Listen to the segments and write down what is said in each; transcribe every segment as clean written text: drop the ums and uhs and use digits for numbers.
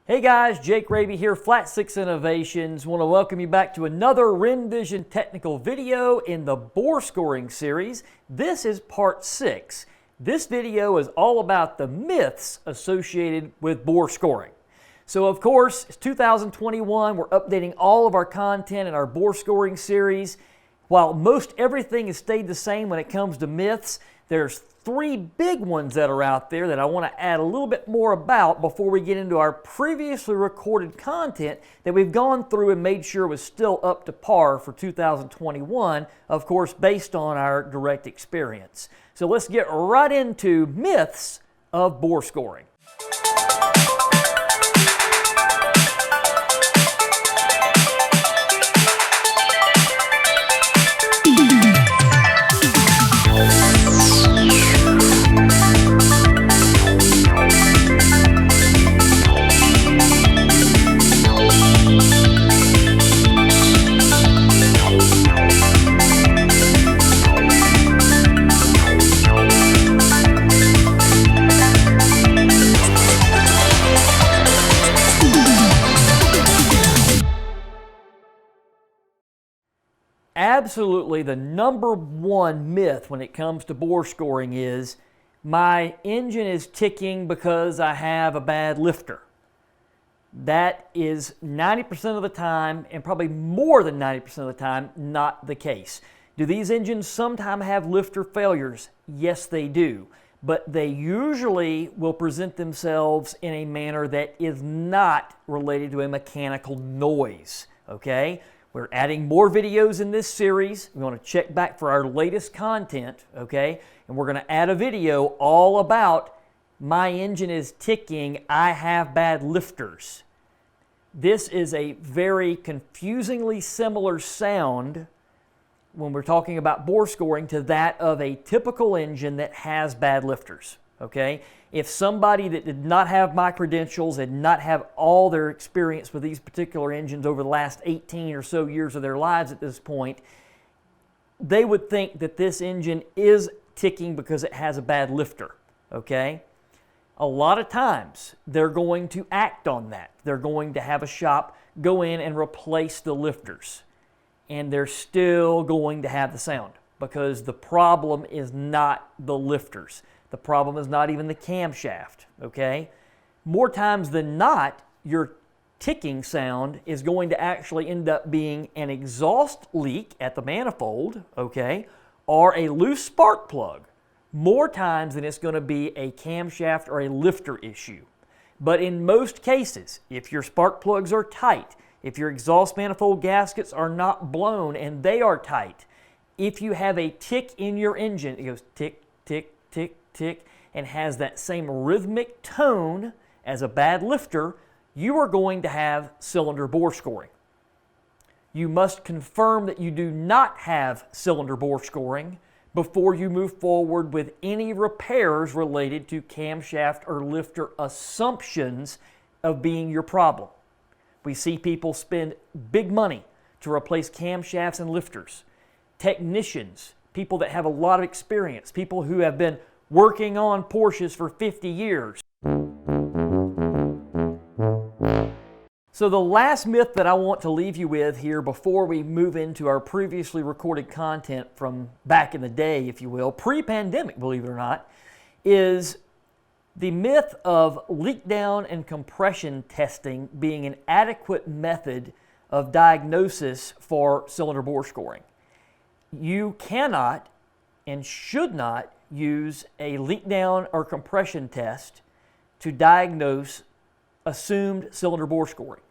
Hey guys, Jake Raby here, Flat 6 Innovations. Want to welcome you back to another REV2 technical video in the bore scoring series. This is part 6. This video is all about the myths associated with bore scoring. So of course, it's 2021, we're updating all of our content in our bore scoring series. While most everything has stayed the same when it comes to myths, there's 3 big ones that are out there that I want to add a little bit more about before we get into our previously recorded content that we've gone through and made sure was still up to par for 2021, of course based on our direct experience. So let's get right into myths of bore scoring. Absolutely, the number one myth when it comes to bore scoring is my engine is ticking because I have a bad lifter. That is 90% of the time, and probably more than 90% of the time, not the case. Do these engines sometimes have lifter failures? Yes, they do. But they usually will present themselves in a manner that is not related to a mechanical noise, okay? We're adding more videos in this series. We want to check back for our latest content, okay? And we're going to add a video all about my engine is ticking, I have bad lifters. This is a very confusingly similar sound when we're talking about bore scoring to that of a typical engine that has bad lifters, okay? If somebody that did not have my credentials and not have all their experience with these particular engines over the last 18 or so years of their lives at this point, they would think that this engine is ticking because it has a bad lifter, okay? A lot of times they're going to act on that. They're going to have a shop go in and replace the lifters, and they're still going to have the sound because the problem is not the lifters. The problem is not even the camshaft, okay? More times than not, your ticking sound is going to actually end up being an exhaust leak at the manifold, okay, or a loose spark plug. More times than it's going to be a camshaft or a lifter issue. But in most cases, if your spark plugs are tight, if your exhaust manifold gaskets are not blown and they are tight, if you have a tick in your engine, it goes tick, tick, tick, tick, and has that same rhythmic tone as a bad lifter, you are going to have cylinder bore scoring. You must confirm that you do not have cylinder bore scoring before you move forward with any repairs related to camshaft or lifter assumptions of being your problem. We see people spend big money to replace camshafts and lifters. Technicians, people that have a lot of experience, people who have been working on Porsches for 50 years. So the last myth that I want to leave you with here before we move into our previously recorded content from back in the day, if you will, pre-pandemic, believe it or not, is the myth of leak down and compression testing being an adequate method of diagnosis for cylinder bore scoring. You cannot and should not use a leak down or compression test to diagnose assumed cylinder bore scoring.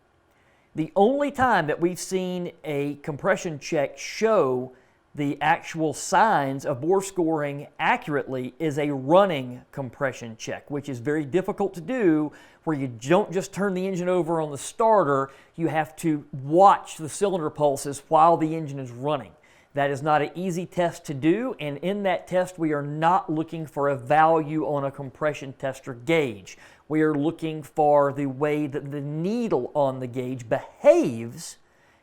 The only time that we've seen a compression check show the actual signs of bore scoring accurately is a running compression check, which is very difficult to do, where you don't just turn the engine over on the starter, you have to watch the cylinder pulses while the engine is running. That is not an easy test to do, and in that test we are not looking for a value on a compression tester gauge. We are looking for the way that the needle on the gauge behaves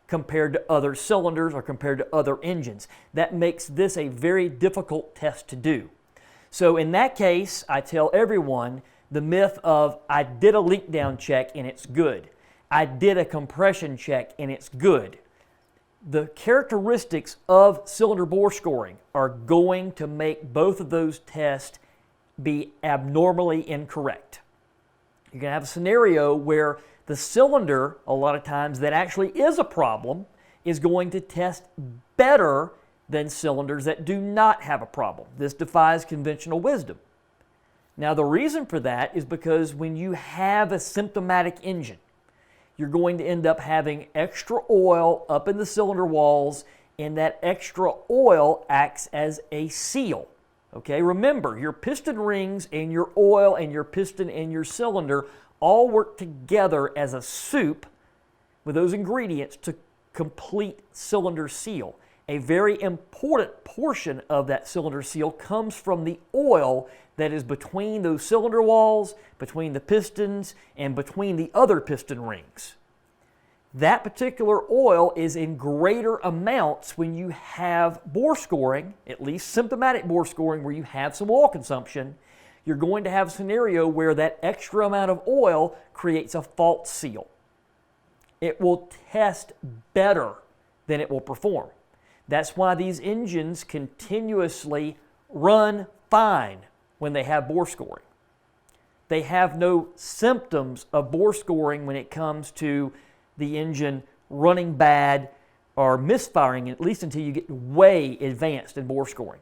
compared to other cylinders or compared to other engines. That makes this a very difficult test to do. So in that case, I tell everyone The myth of, I did a leak down check and it's good. I did a compression check and it's good. The characteristics of cylinder bore scoring are going to make both of those tests be abnormally incorrect. You're going to have a scenario where the cylinder, a lot of times, that actually is a problem is going to test better than cylinders that do not have a problem. This defies conventional wisdom. Now, the reason for that is because when you have a symptomatic engine, you're going to end up having extra oil up in the cylinder walls, and that extra oil acts as a seal. Okay, remember, your piston rings and your oil and your piston and your cylinder all work together as a soup with those ingredients to complete cylinder seal. A very important portion of that cylinder seal comes from the oil that is between those cylinder walls, between the pistons, and between the other piston rings. That particular oil is in greater amounts when you have bore scoring, at least symptomatic bore scoring, where you have some oil consumption. You're going to have a scenario where that extra amount of oil creates a fault seal. It will test better than it will perform. That's why these engines continuously run fine when they have bore scoring. They have no symptoms of bore scoring when it comes to the engine running bad or misfiring, at least until you get way advanced in bore scoring.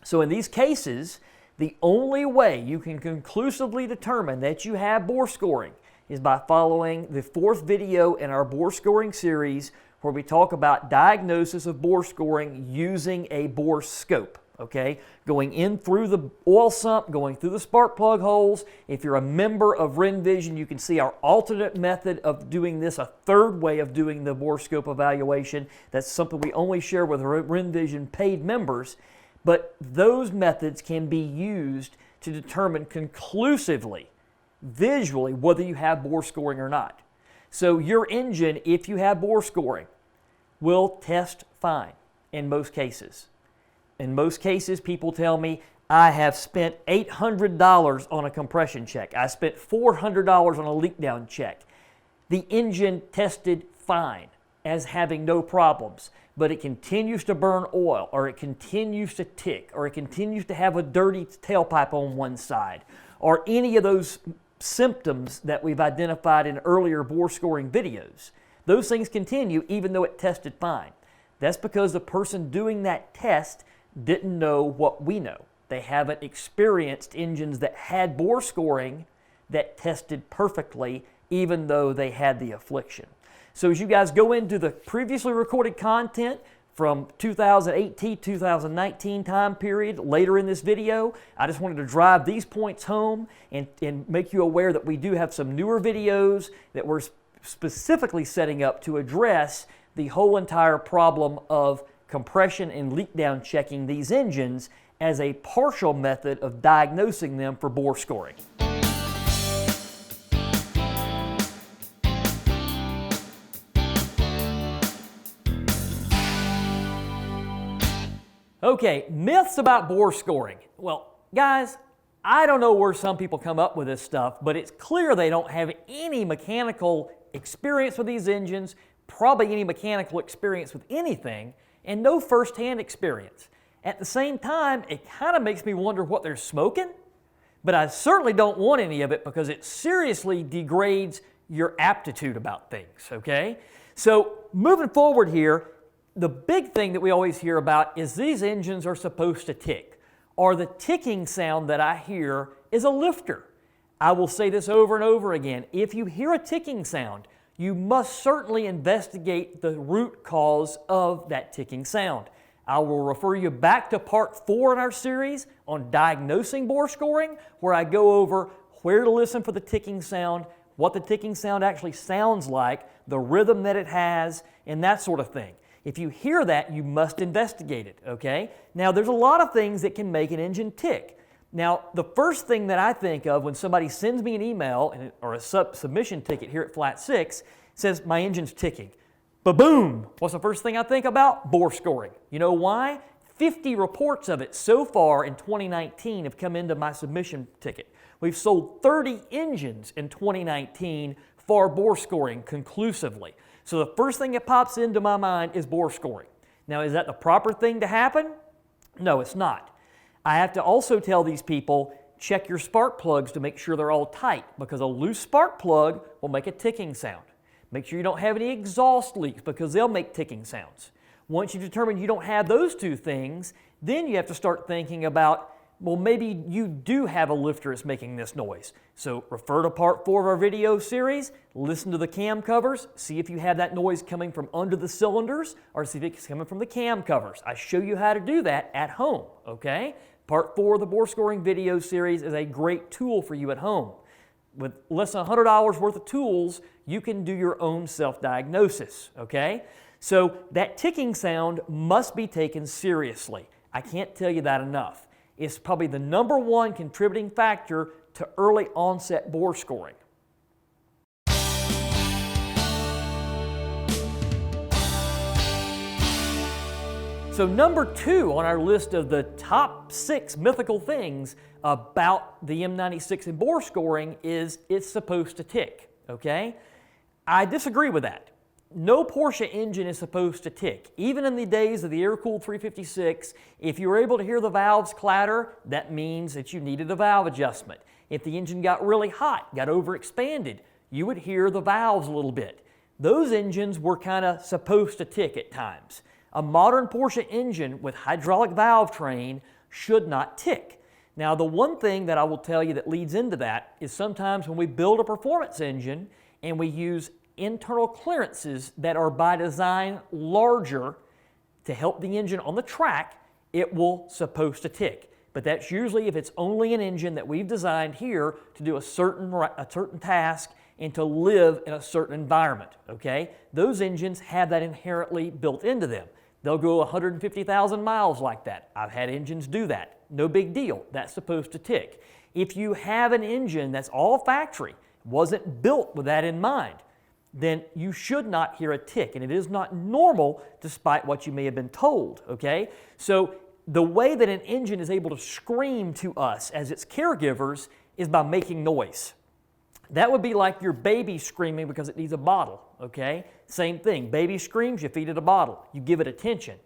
So in these cases, the only way you can conclusively determine that you have bore scoring is by following the 4th video in our bore scoring series, where we talk about diagnosis of bore scoring using a bore scope. Okay, going in through the oil sump, going through the spark plug holes. If you're a member of RENvision, you can see our alternate method of doing this, a third way of doing the bore scope evaluation. That's something we only share with RENvision paid members. But those methods can be used to determine conclusively, visually, whether you have bore scoring or not. So your engine, if you have bore scoring, will test fine in most cases. In most cases, people tell me, I have spent $800 on a compression check. I spent $400 on a leak down check. The engine tested fine as having no problems, but it continues to burn oil, or it continues to tick, or it continues to have a dirty tailpipe on one side, or any of those symptoms that we've identified in earlier bore scoring videos. Those things continue even though it tested fine. That's because the person doing that test didn't know what we know. They haven't experienced engines that had bore scoring that tested perfectly even though they had the affliction. So as you guys go into the previously recorded content from 2018, 2019 time period later in this video, I just wanted to drive these points home and make you aware that we do have some newer videos that we're specifically setting up to address the whole entire problem of compression and leak down checking these engines as a partial method of diagnosing them for bore scoring. Okay, myths about bore scoring. Well, guys, I don't know where some people come up with this stuff, but it's clear they don't have any mechanical experience with these engines, probably any mechanical experience with anything, and no first-hand experience. At the same time, it kind of makes me wonder what they're smoking, but I certainly don't want any of it because it seriously degrades your aptitude about things, okay? So moving forward here, the big thing that we always hear about is these engines are supposed to tick, or the ticking sound that I hear is a lifter. I will say this over and over again. If you hear a ticking sound, you must certainly investigate the root cause of that ticking sound. I will refer you back to part 4 in our series on diagnosing bore scoring, where I go over where to listen for the ticking sound, what the ticking sound actually sounds like, the rhythm that it has, and that sort of thing. If you hear that, you must investigate it, okay? Now, there's a lot of things that can make an engine tick. Now, the first thing that I think of when somebody sends me an email or a submission ticket here at Flat 6 says, my engine's ticking. Ba-boom! What's the first thing I think about? Bore scoring. You know why? 50 reports of it so far in 2019 have come into my submission ticket. We've sold 30 engines in 2019 for bore scoring conclusively. So the first thing that pops into my mind is bore scoring. Now, is that the proper thing to happen? No, it's not. I have to also tell these people, check your spark plugs to make sure they're all tight, because a loose spark plug will make a ticking sound. Make sure you don't have any exhaust leaks, because they'll make ticking sounds. Once you determine you don't have those two things, then you have to start thinking about, well, maybe you do have a lifter that's making this noise. So refer to part 4 of our video series, listen to the cam covers, see if you have that noise coming from under the cylinders or see if it's coming from the cam covers. I show you how to do that at home, okay? Part 4 of the bore scoring video series is a great tool for you at home. With less than $100 worth of tools, you can do your own self-diagnosis, okay? So that ticking sound must be taken seriously. I can't tell you that enough. It's probably the #1 contributing factor to early onset bore scoring. So number 2 on our list of the top 6 mythical things about the M96 in bore scoring is it's supposed to tick, okay? I disagree with that. No Porsche engine is supposed to tick. Even in the days of the air-cooled 356, if you were able to hear the valves clatter, that means that you needed a valve adjustment. If the engine got really hot, got overexpanded, you would hear the valves a little bit. Those engines were kind of supposed to tick at times. A modern Porsche engine with hydraulic valve train should not tick. Now, the one thing that I will tell you that leads into that is sometimes when we build a performance engine and we use internal clearances that are by design larger to help the engine on the track, it will supposed to tick. But that's usually if it's only an engine that we've designed here to do a certain task and to live in a certain environment, okay? Those engines have that inherently built into them. They'll go 150,000 miles like that. I've had engines do that. No big deal. That's supposed to tick. If you have an engine that's all factory, wasn't built with that in mind, then you should not hear a tick, and it is not normal despite what you may have been told, okay? So the way that an engine is able to scream to us as its caregivers is by making noise. That would be like your baby screaming because it needs a bottle, okay? Same thing, baby screams, you feed it a bottle, you give it attention.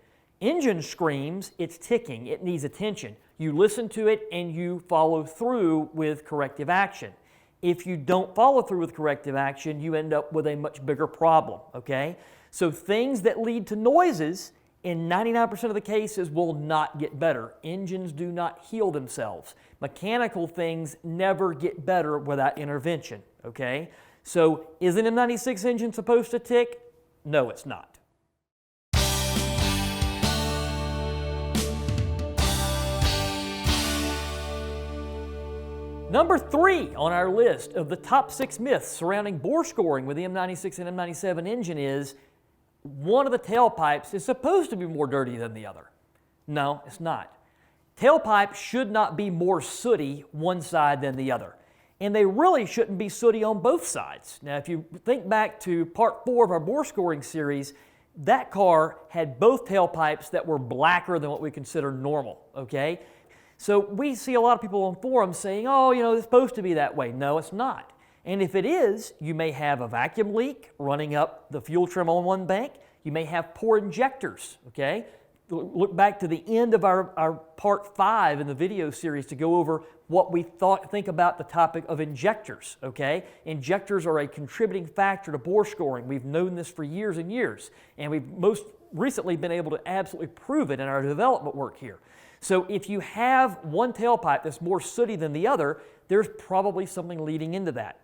Engine screams, it's ticking, it needs attention. You listen to it and you follow through with corrective action. If you don't follow through with corrective action, you end up with a much bigger problem, okay? So things that lead to noises, in 99% of the cases, will not get better. Engines do not heal themselves. Mechanical things never get better without intervention, okay? So is an M96 engine supposed to tick? No, it's not. Number 3 on our list of the top 6 myths surrounding bore scoring with the M96 and M97 engine is one of the tailpipes is supposed to be more dirty than the other. No, it's not. Tailpipes should not be more sooty one side than the other. And they really shouldn't be sooty on both sides. Now, if you think back to part 4 of our bore scoring series, that car had both tailpipes that were blacker than what we consider normal, okay? So we see a lot of people on forums saying, oh, you know, it's supposed to be that way. No, it's not. And if it is, you may have a vacuum leak running up the fuel trim on one bank. You may have poor injectors, okay? Look back to the end of our part 5 in the video series to go over what we think about the topic of injectors, okay? Injectors are a contributing factor to bore scoring. We've known this for years and years, and we've most recently been able to absolutely prove it in our development work here. So if you have one tailpipe that's more sooty than the other, there's probably something leading into that.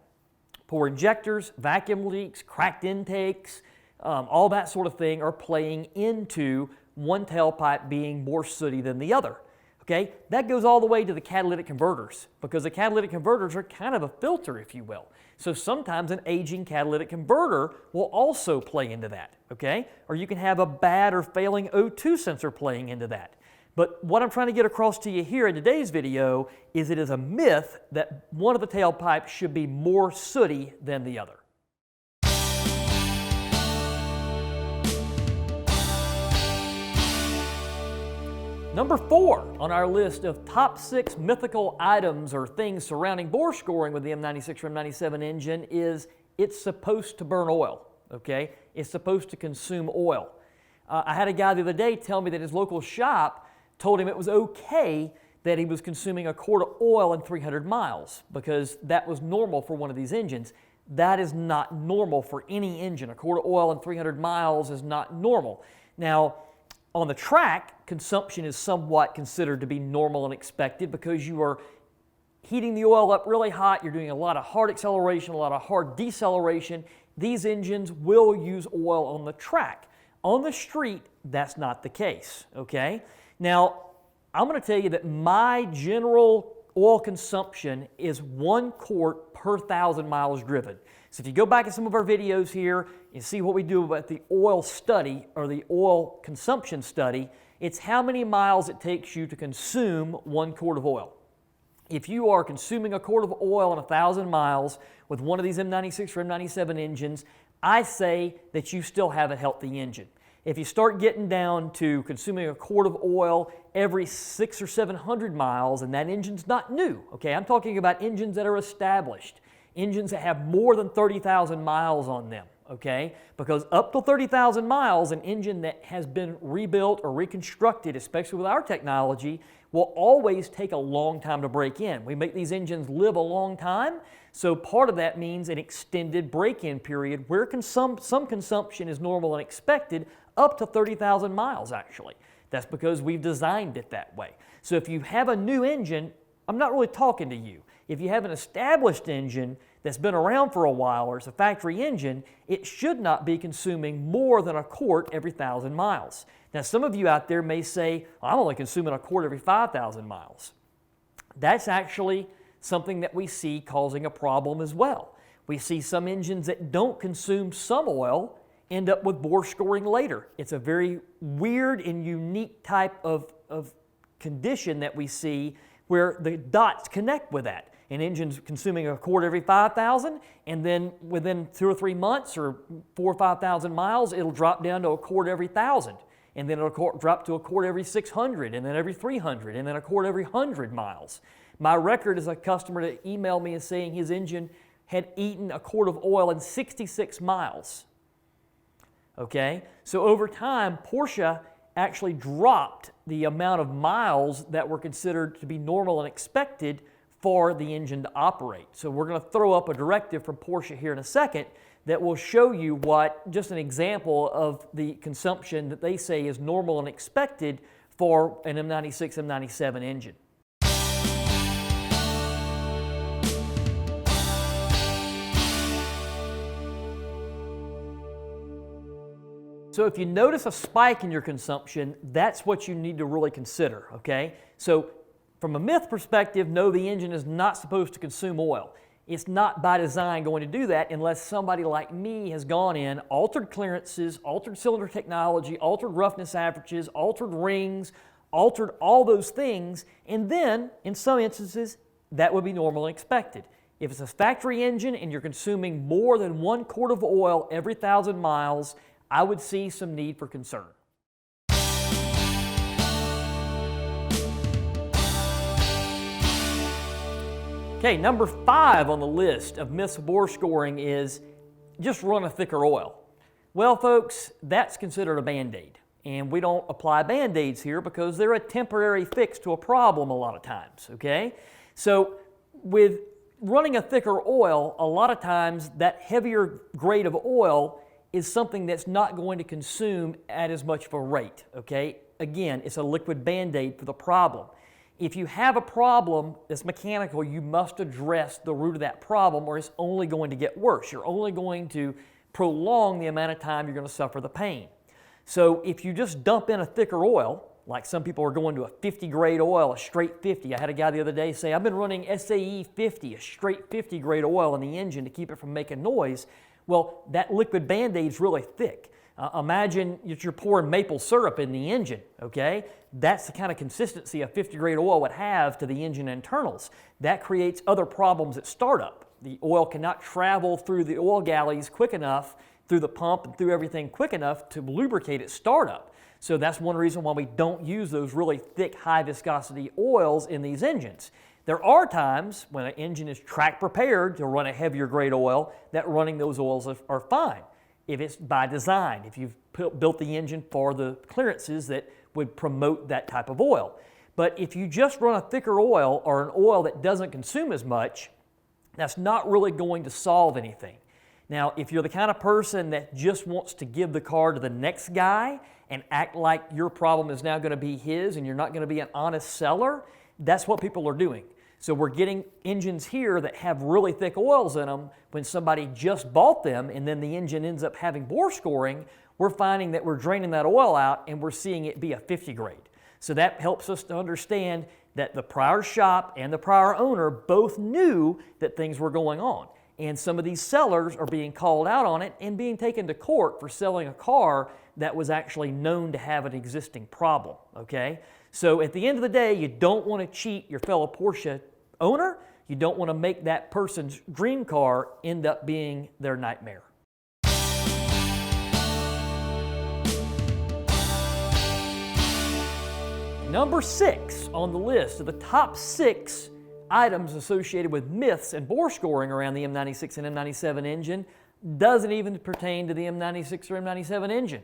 Poor injectors, vacuum leaks, cracked intakes, all that sort of thing are playing into one tailpipe being more sooty than the other. Okay, that goes all the way to the catalytic converters, because the catalytic converters are kind of a filter, if you will. So sometimes an aging catalytic converter will also play into that, okay? Or you can have a bad or failing O2 sensor playing into that. But what I'm trying to get across to you here in today's video is it is a myth that one of the tailpipes should be more sooty than the other. Number 4 on our list of top 6 mythical items or things surrounding bore scoring with the M96 or M97 engine is it's supposed to burn oil, okay? It's supposed to consume oil. I had a guy the other day tell me that his local shop told him it was okay that he was consuming a quart of oil in 300 miles because that was normal for one of these engines. That is not normal for any engine. A quart of oil in 300 miles is not normal. Now, on the track, consumption is somewhat considered to be normal and expected because you are heating the oil up really hot, you're doing a lot of hard acceleration, a lot of hard deceleration. These engines will use oil on the track. On the street, that's not the case, okay? Now, I'm going to tell you that my general oil consumption is 1 quart per 1,000 miles driven. So if you go back in some of our videos here and see what we do about the oil study or the oil consumption study, it's how many miles it takes you to consume 1 quart of oil. If you are consuming a quart of oil in 1,000 miles with one of these M96 or M97 engines, I say that you still have a healthy engine. If you start getting down to consuming a quart of oil every 600 or 700 miles and that engine's not new, okay? I'm talking about engines that are established, engines that have more than 30,000 miles on them, okay? Because up to 30,000 miles, an engine that has been rebuilt or reconstructed, especially with our technology, will always take a long time to break in. We make these engines live a long time, so part of that means an extended break-in period where some consumption is normal and expected up to 30,000 miles actually. That's because we've designed it that way. So if you have a new engine, I'm not really talking to you. If you have an established engine that's been around for a while or it's a factory engine, it should not be consuming more than a quart every 1,000 miles. Now some of you out there may say, I'm only consuming a quart every 5,000 miles. That's actually something that we see causing a problem as well. We see some engines that don't consume some oil end up with bore scoring later. It's a very weird and unique type of condition that we see where the dots connect with that. An engine's consuming a quart every 5,000, and then within 2 or 3 months or 4,000 or 5,000 miles, it'll drop down to a quart every 1,000, and then it'll drop to a quart every 600, and then every 300, and then a quart every 100 miles. My record is a customer that emailed me and saying his engine had eaten a quart of oil in 66 miles. Okay, so over time, Porsche actually dropped the amount of miles that were considered to be normal and expected for the engine to operate. So we're going to throw up a directive from Porsche here in a second that will show you what, just an example of the consumption that they say is normal and expected for an M96, M97 engine. So if you notice a spike in your consumption, that's what you need to really consider, okay? So from a myth perspective, no, the engine is not supposed to consume oil. It's not by design going to do that unless somebody like me has gone in, altered clearances, altered cylinder technology, altered roughness averages, altered rings, altered all those things, and then in some instances, that would be normal and expected. If it's a factory engine and you're consuming more than 1 quart of oil every 1,000 miles, I would see some need for concern. Okay, number 5 on the list of myths of bore scoring is just run a thicker oil. Well, folks, that's considered a Band-Aid, and we don't apply Band-Aids here because they're a temporary fix to a problem a lot of times, okay? So with running a thicker oil, a lot of times that heavier grade of oil is something that's not going to consume at as much of a rate, okay? Again, it's a liquid Band-Aid for the problem. If you have a problem that's mechanical, you must address the root of that problem or it's only going to get worse. You're only going to prolong the amount of time you're going to suffer the pain. So if you just dump in a thicker oil, like some people are going to a 50 grade oil, a straight 50. I had a guy the other day say, I've been running SAE 50, a straight 50 grade oil in the engine to keep it from making noise. Well, that liquid Band-Aid is really thick. Imagine you're pouring maple syrup in the engine, okay? That's the kind of consistency a 50 grade oil would have to the engine internals. That creates other problems at startup. The oil cannot travel through the oil galleys quick enough through the pump and through everything quick enough to lubricate its startup. So that's one reason why we don't use those really thick, high viscosity oils in these engines. There are times when an engine is track prepared to run a heavier grade oil that running those oils are fine. If it's by design, if you've built the engine for the clearances that would promote that type of oil. But if you just run a thicker oil or an oil that doesn't consume as much, that's not really going to solve anything. Now, if you're the kind of person that just wants to give the car to the next guy and act like your problem is now going to be his and you're not going to be an honest seller, that's what people are doing. So we're getting engines here that have really thick oils in them. When somebody just bought them and then the engine ends up having bore scoring, we're finding that we're draining that oil out and we're seeing it be a 50 grade. So that helps us to understand that the prior shop and the prior owner both knew that things were going on. And some of these sellers are being called out on it and being taken to court for selling a car that was actually known to have an existing problem, okay? So at the end of the day, you don't want to cheat your fellow Porsche owner. You don't want to make that person's dream car end up being their nightmare. Number 6 on the list of the top 6 items associated with myths and bore scoring around the M96 and M97 engine doesn't even pertain to the M96 or M97 engine,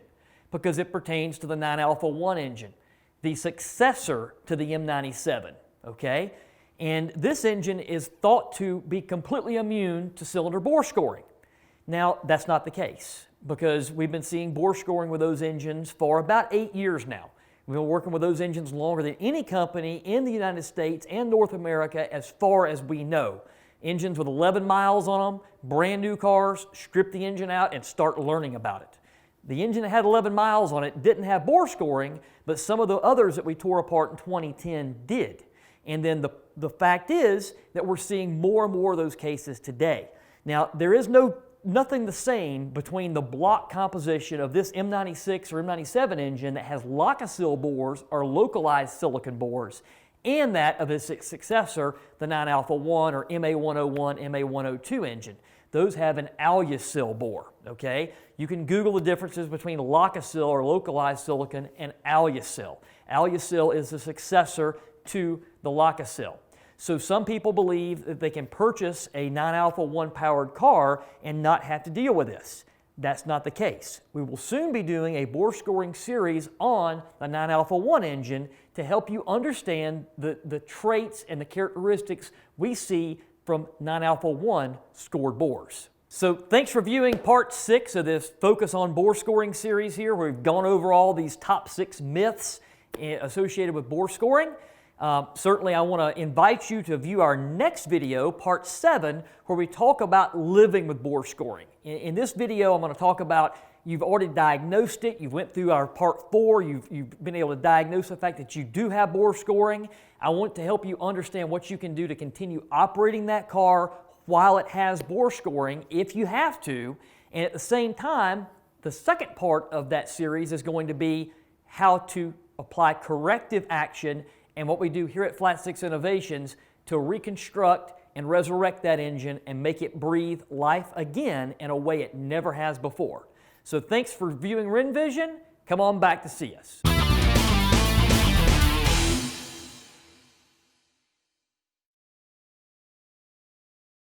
because it pertains to the 9α1 engine, the successor to the M97, okay? And this engine is thought to be completely immune to cylinder bore scoring. Now, that's not the case, because we've been seeing bore scoring with those engines for about 8 years now. We've been working with those engines longer than any company in the United States and North America as far as we know. Engines with 11 miles on them, brand new cars, strip the engine out and start learning about it. The engine that had 11 miles on it didn't have bore scoring, but some of the others that we tore apart in 2010 did. And then the fact is that we're seeing more and more of those cases today. Now, there is nothing the same between the block composition of this M96 or M97 engine that has Locasil bores or localized silicon bores and that of its successor, the 9α1 or MA101, MA102 engine. Those have an Alusil bore, okay? You can Google the differences between Locasil or localized silicon and Alusil. Alusil is the successor to the Locasil. So some people believe that they can purchase a 9α1 powered car and not have to deal with this. That's not the case. We will soon be doing a bore scoring series on the 9α1 engine to help you understand the traits and the characteristics we see from 9α1 scored bores. So thanks for viewing part 6 of this Focus on Bore Scoring series here, where we've gone over all these top 6 myths associated with bore scoring. Certainly I want to invite you to view our next video, part 7, where we talk about living with bore scoring. In this video, I'm going to talk about you've already diagnosed it, you've went through our part 4, you've been able to diagnose the fact that you do have bore scoring. I want to help you understand what you can do to continue operating that car while it has bore scoring, if you have to. And at the same time, the second part of that series is going to be how to apply corrective action and what we do here at Flat 6 Innovations to reconstruct and resurrect that engine and make it breathe life again in a way it never has before. So thanks for viewing RenVision. Come on back to see us.